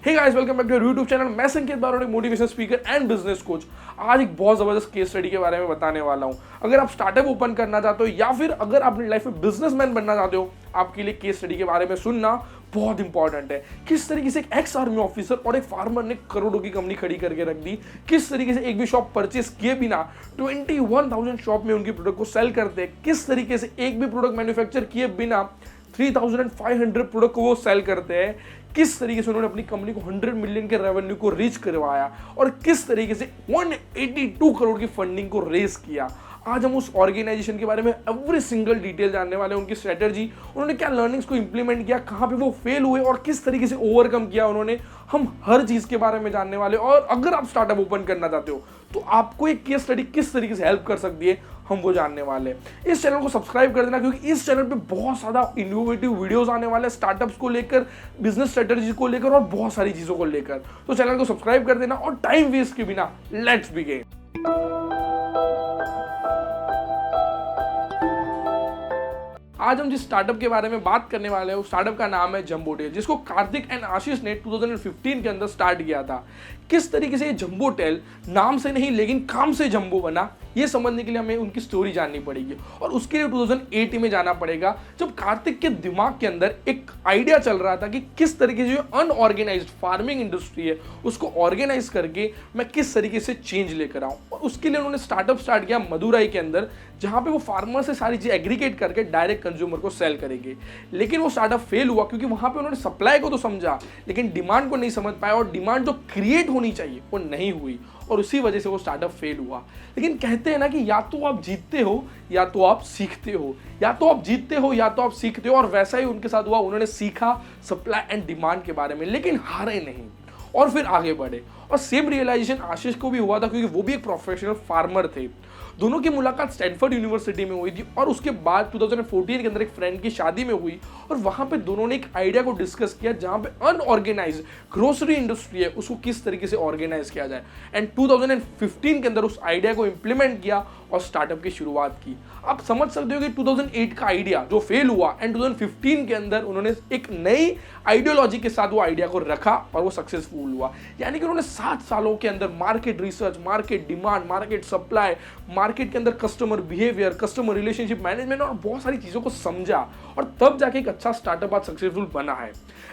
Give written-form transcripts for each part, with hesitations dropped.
Hey guys, welcome back to YouTube channel. मैं Sanket Barod, motivation speaker and business coach. आज एक बहुत जबरदस्त केस स्टडी के बारे में बताने वाला हूं। अगर आप स्टार्टअप ओपन करना चाहते हो या फिर अगर आप अपनी लाइफ में बिजनेसमैन बनना चाहते हो, आपके लिए केस स्टडी के बारे में सुनना बहुत इंपॉर्टेंट है। किस तरीके से एक एक्स आर्मी ऑफिसर और एक फार्मर ने करोड़ों की कंपनी खड़ी करके रख दी, किस तरीके से एक भी शॉप परचेस किए बिना 21,000 शॉप में उनकी प्रोडक्ट को सेल करते हैं, किस तरीके से एक भी प्रोडक्ट मैन्युफैक्चर किए बिना 3,500 प्रोडक्ट को वो सेल करते हैं, किस तरीके से उन्होंने अपनी कंपनी को 100 मिलियन के रेवेन्यू को रीच करवाया और किस तरीके से 182 करोड़ की फंडिंग को रेस किया। आज हम उस ऑर्गेनाइजेशन के बारे में एवरी सिंगल डिटेल जानने वाले हैं, उनकी स्ट्रेटजी, उन्होंने क्या लर्निंग्स को इंप्लीमेंट किया, कहाँ पे वो फेल हुए और किस तरीके से ओवरकम किया उन्होंने। हम हर चीज़ के बारे में जानने वाले। और अगर आप स्टार्टअप ओपन करना चाहते हो तो आपको एक केस स्टडी किस तरीके से हेल्प कर सकती है, हम वो जानने वाले हैं। इस चैनल को सब्सक्राइब कर देना, क्योंकि इस चैनल पे बहुत ज़्यादा इनोवेटिव वीडियोस आने वाले हैं, स्टार्टअप्स को लेकर, बिजनेस स्ट्रेटजी को लेकर और बहुत सारी चीज़ों को लेकर। तो चैनल को सब्सक्राइब कर देना और टाइम वेस्ट के बिना लेट्स बिगिन। आज हम जिस स्टार्टअप के बारे में बात करने वाले हैं, उस स्टार्टअप का नाम है जंबो टेल, जिसको कार्तिक एंड आशीष ने 2015 के अंदर स्टार्ट किया था। किस तरीके से ये जंबो टेल नाम से नहीं लेकिन काम से जंबो बना, ये समझने के लिए हमें उनकी स्टोरी जाननी पड़ेगी। और उसके लिए 2018 में जाना पड़ेगा, जब कार्तिक के दिमाग के अंदर एक आइडिया चल रहा था कि किस तरीके से जो अनऑर्गेनाइज्ड फार्मिंग इंडस्ट्री है उसको ऑर्गेनाइज करके मैं किस तरीके से चेंज लेकर आऊँ। और उसके लिए उन्होंने स्टार्टअप स्टार्ट किया मदुराई के अंदर, जहाँ पे वो फार्मर से सारी चीज़ एग्रीगेट करके डायरेक्ट कंज्यूमर को सेल करेंगे। लेकिन वो स्टार्टअप फेल हुआ, क्योंकि वहाँ पे उन्होंने सप्लाई को तो समझा लेकिन डिमांड को नहीं समझ पाया, और डिमांड जो क्रिएट होनी चाहिए वो नहीं हुई, और उसी वजह से वो स्टार्टअप फेल हुआ। लेकिन कहते हैं ना कि या तो आप जीतते हो या तो आप सीखते हो, या तो आप जीतते हो या तो आप सीखते हो। और वैसा ही उनके साथ हुआ, उन्होंने सीखा सप्लाई एंड डिमांड के बारे में, लेकिन हारे नहीं और फिर आगे बढ़े। और सेम रियलाइजेशन आशीष को भी हुआ था, क्योंकि वो भी एक प्रोफेशनल फार्मर थे। दोनों की मुलाकात स्टैनफोर्ड यूनिवर्सिटी में हुई थी, और उसके बाद 2014 के अंदर एक फ्रेंड की शादी में हुई, और वहां पे दोनों ने एक आइडिया को डिस्कस किया, जहां पे अनऑर्गेनाइज्ड ग्रोसरी इंडस्ट्री है उसको किस तरीके से ऑर्गेनाइज किया जाए। एंड 2015 के अंदर उस आइडिया को इंप्लीमेंट किया और स्टार्टअप की शुरुआत की। आप समझ सकते हो कि 2008 का आइडिया जो फेल हुआ, एंड 2015 के अंदर उन्होंने एक नई आइडियोलॉजी के साथ वो आइडिया को रखा और वो सक्सेसफुल हुआ। यानी कि उन्होंने 7 सालों के अंदर market research, market demand, market supply, market के अंदर customer behaviour, customer relationship management और बहुत सारी चीज़ों को समझा, और तब जाके एक अच्छा स्टार्टअप आज सक्सेसफुल बना है।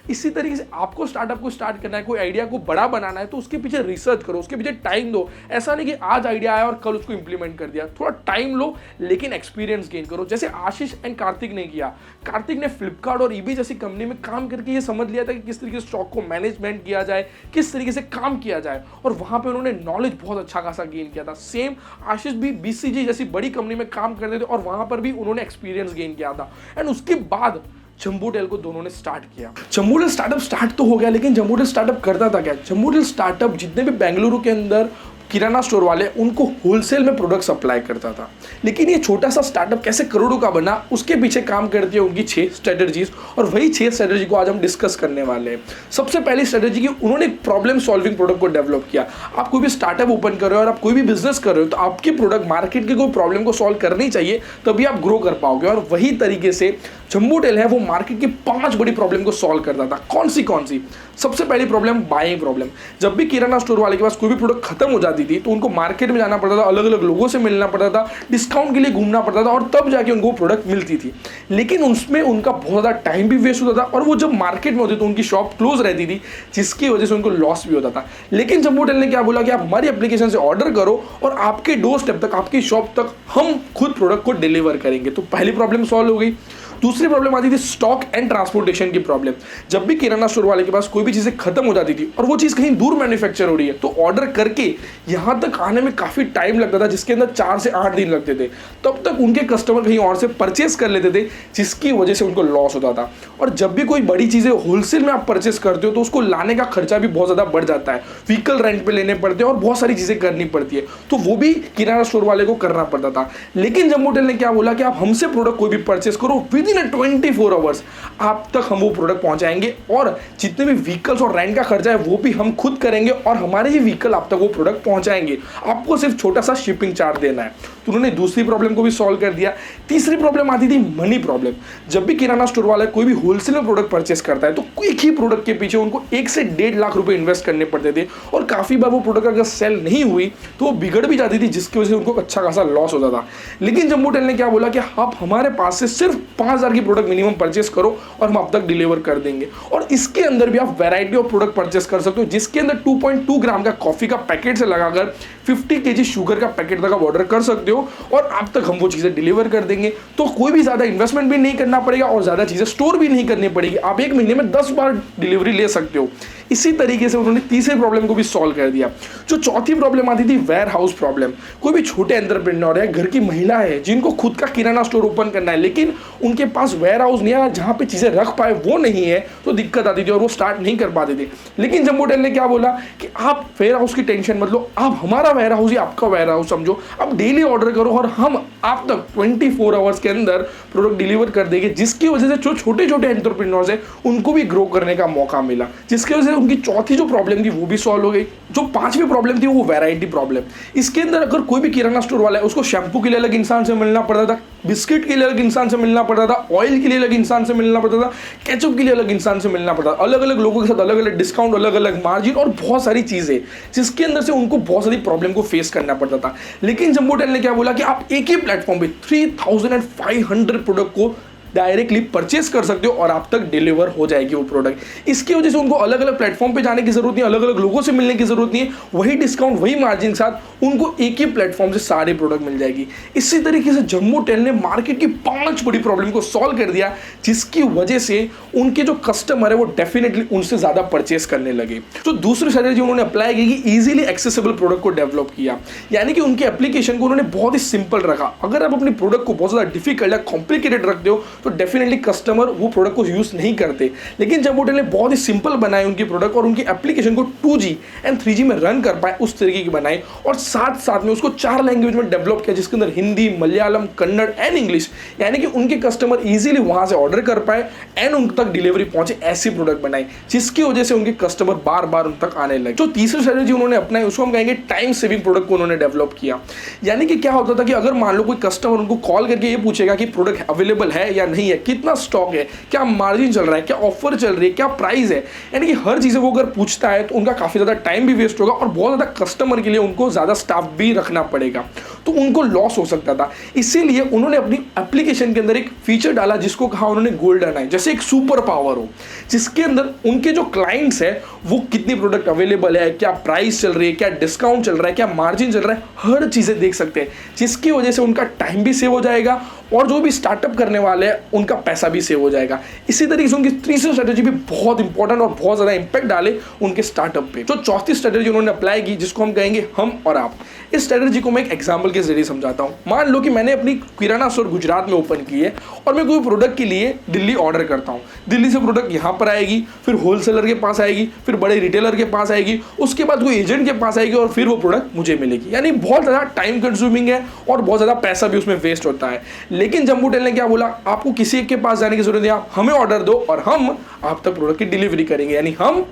इसी तरीके से आपको स्टार्टअप को स्टार्ट करना है, कोई आइडिया को बड़ा बनाना है, तो उसके पीछे रिसर्च करो, उसके पीछे टाइम दो। ऐसा नहीं कि आज आइडिया आया और कल उसको इंप्लीमेंट कर दिया। थोड़ा टाइम लो लेकिन एक्सपीरियंस गेन करो, जैसे आशीष एंड कार्तिक ने किया। कार्तिक ने फ्लिपकार्ट और ईबे जैसी कंपनी में काम करके ये समझ लिया था कि किस तरीके से स्टॉक को मैनेजमेंट किया जाए, किस तरीके से काम किया जाए, और वहां पे उन्होंने नॉलेज बहुत अच्छा खासा गेन किया था। सेम आशीष भी बीसीजी जैसी बड़ी कंपनी में काम करते थे और वहां पर भी उन्होंने एक्सपीरियंस गेन किया था। एंड उसके बाद जंबो टेल को दोनों ने स्टार्ट किया। जंबो टेल स्टार्टअप स्टार्ट तो हो गया, लेकिन जंबो टेल स्टार्टअप करता था क्या? जंबो टेल स्टार्टअप जितने भी बेंगलुरु के अंदर किराना स्टोर वाले, उनको होलसेल में प्रोडक्ट सप्लाई करता था। लेकिन ये छोटा सा स्टार्टअप कैसे करोड़ों का बना, उसके पीछे काम करती है उनकी 6 स्ट्रेटजीज, और वही 6 स्ट्रेटजी को आज हम डिस्कस करने वाले हैं। सबसे पहली स्ट्रेटजी की, उन्होंने एक प्रॉब्लम सॉल्विंग प्रोडक्ट को डेवलप किया। आप कोई भी स्टार्टअप ओपन कर रहे हो और आप कोई भी बिजनेस कर रहे हो, तो आपकी प्रोडक्ट मार्केट के कोई प्रॉब्लम को सॉल्व करनी चाहिए, तभी आप ग्रो कर पाओगे। और वही तरीके से जंबो टेल है, वो मार्केट की 5 बड़ी प्रॉब्लम को सॉल्व करता था। कौन सी? सबसे पहली प्रॉब्लम बाइंग प्रॉब्लम। जब भी किराना स्टोर वाले के पास कोई भी प्रोडक्ट खत्म हो जाती थी, तो उनको मार्केट में जाना पड़ता था, अलग अलग लोगों से मिलना पड़ता था, डिस्काउंट के लिए घूमना पड़ता था, और तब जाके उनको प्रोडक्ट मिलती थी। लेकिन उसमें उनका बहुत ज़्यादा टाइम भी वेस्ट होता था, और वो जब मार्केट में होते तो उनकी शॉप क्लोज रहती थी, जिसकी वजह से उनको लॉस भी होता था। लेकिन जंबो टेल ने क्या बोला कि आप हमारी एप्लीकेशन से ऑर्डर करो और आपके डोर स्टेप तक, आपकी शॉप तक हम खुद प्रोडक्ट को डिलीवर करेंगे। तो पहली प्रॉब्लम सॉल्व हो गई। दूसरी प्रॉब्लम आती थी स्टॉक एंड ट्रांसपोर्टेशन की प्रॉब्लम। जब भी किराना स्टोर वाले के पास कोई भी चीज़ें खत्म हो जाती थी और वो चीज़ कहीं दूर मैन्युफैक्चर हो रही है, तो ऑर्डर करके यहाँ तक आने में काफ़ी टाइम लगता था, जिसके अंदर 4 से 8 दिन लगते थे। तब तक उनके कस्टमर कहीं और से परचेस कर लेते थे, जिसकी वजह से उनको लॉस होता था। और जब भी कोई बड़ी चीज़ें होलसेल में आप परचेस करते हो, तो उसको लाने का खर्चा भी बहुत ज़्यादा बढ़ जाता है, व्हीकल रेंट पे लेने पड़ते हैं और बहुत सारी चीज़ें करनी पड़ती है, तो वो भी किराना स्टोर वाले को करना पड़ता था। लेकिन जंबो टेल ने क्या बोला कि आप हमसे प्रोडक्ट कोई भी परचेस करो, विद इन 24 आवर्स आप तक हम वो प्रोडक्ट पहुंचाएंगे, और जितने भी व्हीकल्स और रेंट का खर्चा है वो भी हम खुद करेंगे, और हमारे ही व्हीकल आप तक वो प्रोडक्ट पहुंचाएंगे। आपको सिर्फ छोटा सा शिपिंग चार्ज देना है। तो उन्होंने दूसरी प्रॉब्लम को भी सॉल्व कर दिया। तीसरी प्रॉब्लम आती थी मनी प्रॉब्लम। जब भी किराना स्टोर वाला कोई भी होलसेल में प्रोडक्ट परचेस करता है तो एक ही प्रोडक्ट के पीछे उनको 1 से 1.5 लाख रुपए इन्वेस्ट करने पड़ते थे, और काफी बार वो प्रोडक्ट अगर सेल नहीं हुई तो वो बिगड़ भी जाती थी, जिसकी वजह से उनको अच्छा खासा लॉस होता था। लेकिन जंबो टेल ने क्या बोला कि आप हमारे पास से सिर्फ 5,000 की प्रोडक्ट मिनिमम परचेस करो और हम आप तक डिलीवर कर देंगे, और इसके अंदर भी आप वैरायटी ऑफ प्रोडक्ट परचेस कर सकते हो, जिसके अंदर 2.2 ग्राम का कॉफी का पैकेट से लगाकर 50 kg शुगर का पैकेट तक आप ऑर्डर कर सकते हो और आप तक हम वो चीजें डिलीवर कर देंगे। तो कोई भी ज्यादा इन्वेस्टमेंट भी नहीं करना पड़ेगा और ज्यादा चीजें स्टोर भी नहीं करनी पड़ेगी, आप एक महीने में 10 बार डिलीवरी ले सकते हो। इसी तरीके से उन्होंने तीसरे प्रॉब्लम को भी सॉल्व कर दिया। जो चौथी प्रॉब्लम आती थी वेयर हाउस प्रॉब्लम। कोई भी छोटे एंटरप्रेन्योर है, घर की महिला है जिनको खुद का किराना स्टोर ओपन करना है, लेकिन उनके पास वेयर हाउस नहीं है जहां पे चीजें रख पाए वो नहीं है, तो दिक्कत आती थी और वो स्टार्ट नहीं कर पाते थे। लेकिन जंबो टेल ने क्या बोला कि आप वेयर हाउस की टेंशन मत लो, आप हमारा वेयर हाउस ही आपका वेयर हाउस समझो, आप डेली ऑर्डर करो और हम आप तक 24 आवर्स के अंदर प्रोडक्ट डिलीवर कर देंगे, जिसकी वजह से जो छोटे छोटे एंटरप्रेन्योर्स है उनको भी ग्रो करने का मौका मिला, जिसकी वजह से उनकी चौथी जो प्रॉब्लम थी वो भी सॉल्व हो गई। जो पांचवी प्रॉब्लम थी वो वैरायटी प्रॉब्लम। इसके अंदर अगर कोई भी किराना स्टोर वाला है उसको शैम्पू के लिए अलग इंसान से मिलना पड़ता था, बिस्किट के लिए अलग इंसान से मिलना पड़ता था, ऑयल के लिए अलग इंसान से मिलना पड़ता था, केचप के लिए अलग इंसान से मिलना पड़ता था, अलग अलग लोगों के साथ अलग अलग डिस्काउंट, अलग अलग मार्जिन और बहुत सारी चीजें, जिसके अंदर से उनको बहुत सारी प्रॉब्लम को फेस करना पड़ता था। लेकिन जंबो टेल ने क्या बोला कि आप एक ही प्लेटफॉर्म पे 3500 प्रोडक्ट को डायरेक्टली परचेस कर सकते हो और आप तक डिलीवर हो जाएगी वो प्रोडक्ट। इसकी वजह से उनको अलग अलग प्लेटफॉर्म पे जाने की जरूरत नहीं, अलग अलग लोगों से मिलने की जरूरत नहीं है, वही डिस्काउंट वही मार्जिन के साथ उनको एक ही प्लेटफॉर्म से सारे प्रोडक्ट मिल जाएगी। इसी तरीके से जंबो टेल ने मार्केट की 5 बड़ी प्रॉब्लम को सॉल्व कर दिया, जिसकी वजह से उनके जो कस्टमर है वो डेफिनेटली उनसे ज्यादा परचेस करने लगे। तो दूसरी स्ट्रेटेजी उन्होंने अप्लाई की कि इजीली एक्सेसिबल प्रोडक्ट को डेवलप किया, यानी कि उनके एप्लीकेशन को उन्होंने बहुत ही सिंपल रखा। अगर आप अपने प्रोडक्ट को बहुत ज्यादा डिफिकल्ट या कॉम्प्लिकेटेड रखते हो तो डेफिनेटली कस्टमर वो प्रोडक्ट को यूज नहीं करते। लेकिन जंबो टेल ने बहुत ही सिंपल बनाए उनकी प्रोडक्ट और उनकी एप्लीकेशन को 2G एंड 3G में रन कर पाए उस तरीके की बनाई, और साथ साथ में उसको 4 लैंग्वेज में डेवलप किया, जिसके अंदर हिंदी, मलयालम, कन्नड़ एंड इंग्लिश, यानी कि उनके कस्टमर इजीली वहां से ऑर्डर कर पाए एंड उन तक डिलीवरी पहुंचे, ऐसी प्रोडक्ट बनाई, जिसकी वजह से उनके कस्टमर बार बार उन तक आने लगे। जो तीसरी स्ट्रेटेजी उन्होंने अपनाई उसको हम कहेंगे टाइम सेविंग प्रोडक्ट को उन्होंने डेवलप किया। यानी कि क्या होता था कि अगर मान लो कोई कस्टमर उनको कॉल करके ये पूछेगा कि प्रोडक्ट अवेलेबल है या नहीं है, कितना स्टॉक है, क्या मार्जिन चल रहा है, क्या ऑफर चल रही है, क्या प्राइस है, यानी कि हर चीज़ वो अगर पूछता है तो उनका काफ़ी ज़्यादा टाइम भी वेस्ट होगा और बहुत ज़्यादा कस्टमर के लिए उनको ज़्यादा स्टाफ भी रखना पड़ेगा, तो उनको लॉस हो सकता था। इसीलिए उन्होंने अपनी एप्लीकेशन के अंदर एक फीचर डाला जिसको कहा उन्होंने गोल्डन आई, जैसे एक सुपर पावर हो, जिसके अंदर उनके जो क्लाइंट्स है वो कितनी प्रोडक्ट अवेलेबल है, क्या प्राइस चल रही है, क्या डिस्काउंट चल रहा है, क्या मार्जिन चल रहा है, हर चीज़ें देख सकते हैं, जिसकी वजह से उनका टाइम भी सेव हो जाएगा और जो भी स्टार्टअप करने वाले हैं उनका पैसा भी सेव हो जाएगा। इसी तरीके से उनकी तीसरी स्ट्रेटेजी भी बहुत इंपॉर्टेंट और बहुत ज़्यादा इंपैक्ट डाले उनके स्टार्टअप पे। जो चौथी स्ट्रेटेजी उन्होंने अप्लाई की जिसको हम कहेंगे हम और आप। इस स्ट्रेटेजी को मैं एक एग्जांपल के जरिए समझाता हूँ। मान लो कि मैंने अपनी किराना स्टोर गुजरात में ओपन की है और मैं कोई प्रोडक्ट के लिए दिल्ली ऑर्डर करता हूँ। दिल्ली से प्रोडक्ट यहाँ पर आएगी, फिर होलसेलर के पास आएगी, फिर बड़े रिटेलर के पास आएगी, उसके बाद कोई एजेंट के पास आएगी और फिर वो प्रोडक्ट मुझे मिलेगी। यानी बहुत ज़्यादा टाइम कंज्यूमिंग है और बहुत ज़्यादा पैसा भी उसमें वेस्ट होता है। लेकिन जंबो टेल ने क्या बोला, आपको किसी एक के पास जाने की जरूरत नहीं, आप हमें ऑर्डर दो और हम आप तक प्रोडक्ट की डिलीवरी करेंगे। यानी हम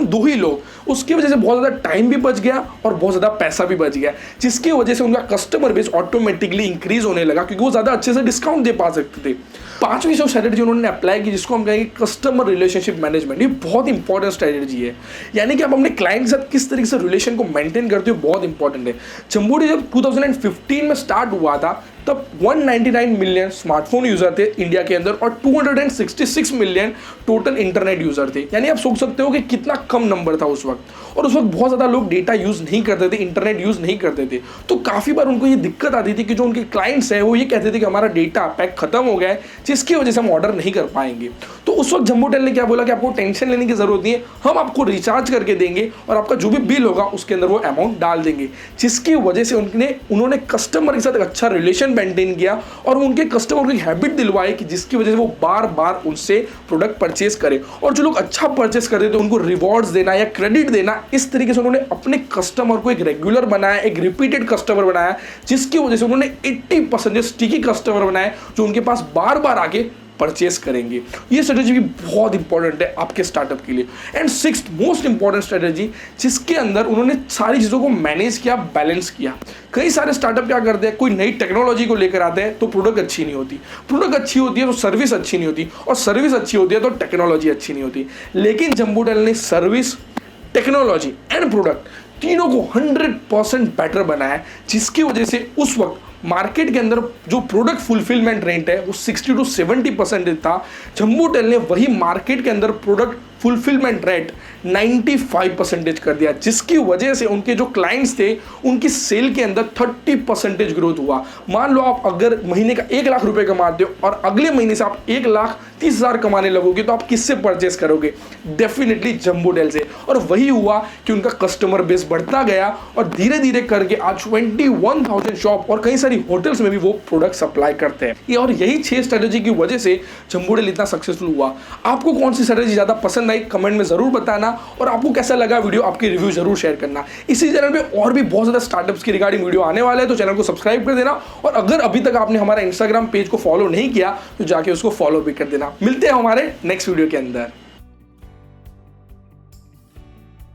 दो ही लोग, उसकी वजह से बहुत ज़्यादा टाइम भी बच गया और बहुत ज़्यादा पैसा भी बच गया, जिसकी वजह से उनका कस्टमर बेस ऑटोमेटिकली इंक्रीज होने लगा क्योंकि वो ज़्यादा अच्छे से डिस्काउंट दे पा सकते थे। पांचवी जो स्ट्रेटेजी उन्होंने अप्लाई की जिसको हम कहेंगे कस्टमर रिलेशनशिप मैनेजमेंट, ये बहुत इंपॉर्टेंट स्ट्रेटेजी है। यानी कि आप अपने क्लाइंट के साथ किस तरीके से रिलेशन को मेंटेन करते हो, बहुत इंपॉर्टेंट है। जंबो टेल जब 2015 में स्टार्ट हुआ था तब 199 मिलियन स्मार्टफोन यूजर थे इंडिया के अंदर और 266 मिलियन टोटल इंटरनेट यूजर थे। यानी आप सोच सकते हो कि कितना कम नंबर था उस वक्त, और उस वक्त बहुत ज़्यादा लोग डेटा यूज़ नहीं करते थे, इंटरनेट यूज़ नहीं करते थे। तो काफ़ी बार उनको ये दिक्कत आती थी कि जो उनके क्लाइंट्स हैं वो ये कहते थे कि हमारा डेटा पैक खत्म हो गया है, जिसकी वजह से हम ऑर्डर नहीं कर पाएंगे। तो उस वक्त जंबो टेल ने क्या बोला कि आपको टेंशन लेने की जरूरत नहीं है, हम आपको रिचार्ज करके देंगे और आपका जो भी बिल होगा उसके अंदर वो अमाउंट डाल देंगे, जिसकी वजह से उन्होंने कस्टमर के साथ एक अच्छा रिलेशन मेंटेन किया और उनके कस्टमर को एक हैबिट दिलवाई कि जिसकी वजह से वो बार बार उनसे प्रोडक्ट परचेस करें। और जो लोग अच्छा परचेस करते थे उनको रिवॉर्ड्स देना या क्रेडिट देना, इस तरीके से उन्होंने अपने कस्टमर को एक रेगुलर बनाया, एक रिपीटेड कस्टमर बनाया, जिसकी वजह से उन्होंने 80% स्टिकी कस्टमर बनाए जो उनके पास बार बार आके परचेस करेंगे। ये स्ट्रेटेजी भी बहुत इंपॉर्टेंट है आपके स्टार्टअप के लिए। And sixth most important strategy, जिसके अंदर उन्होंने सारी चीज़ों को मैनेज किया, बैलेंस किया। कई सारे स्टार्टअप क्या करते हैं, कोई नई टेक्नोलॉजी को लेकर आते हैं तो प्रोडक्ट अच्छी नहीं होती, प्रोडक्ट अच्छी होती है तो सर्विस अच्छी नहीं होती, और सर्विस अच्छी होती है तो टेक्नोलॉजी अच्छी नहीं होती। लेकिन जंबूटेल ने सर्विस, टेक्नोलॉजी एंड प्रोडक्ट तीनों को 100% बेटर बनाया, जिसकी वजह से उस वक्त मार्केट के अंदर जो प्रोडक्ट फुलफिलमेंट रेट है वो 60 to 70% था। जंबूटेल ने वही मार्केट के अंदर प्रोडक्ट फुलफिलमेंट रेट 95% कर दिया, जिसकी वजह से उनके जो क्लाइंट्स थे उनकी सेल के अंदर 30% ग्रोथ हुआ। मान लो आप अगर महीने का 1 लाख रुपए कमाते हो और अगले महीने से आप 1,30,000 कमाने लगोगे, तो आप किससे परचेस करोगे? डेफिनेटली जंबूटेल से। और वही हुआ कि उनका कस्टमर बेस बढ़ता गया और धीरे धीरे करके आज 21,000 शॉप और कई सारी होटल्स में भी वो प्रोडक्ट सप्लाई करते हैं। ये और यही 6 स्ट्रेटेजी की वजह से जंबूटेल इतना सक्सेसफुल हुआ। आपको कौन सी स्ट्रेटेजी ज़्यादा पसंद आई कमेंट में जरूर बताना, और आपको कैसा लगा वीडियो आपके रिव्यू जरूर शेयर करना। इसी चैनल पे और भी बहुत ज़्यादा स्टार्टअप्स की रिगार्डिंग वीडियो आने वाले हैं, तो चैनल को सब्सक्राइब कर देना। और अगर अभी तक आपने हमारा इंस्टाग्राम पेज को फॉलो नहीं किया तो जाके उसको फॉलो भी कर देना। मिलते हैं हमारे नेक्स्ट वीडियो के अंदर।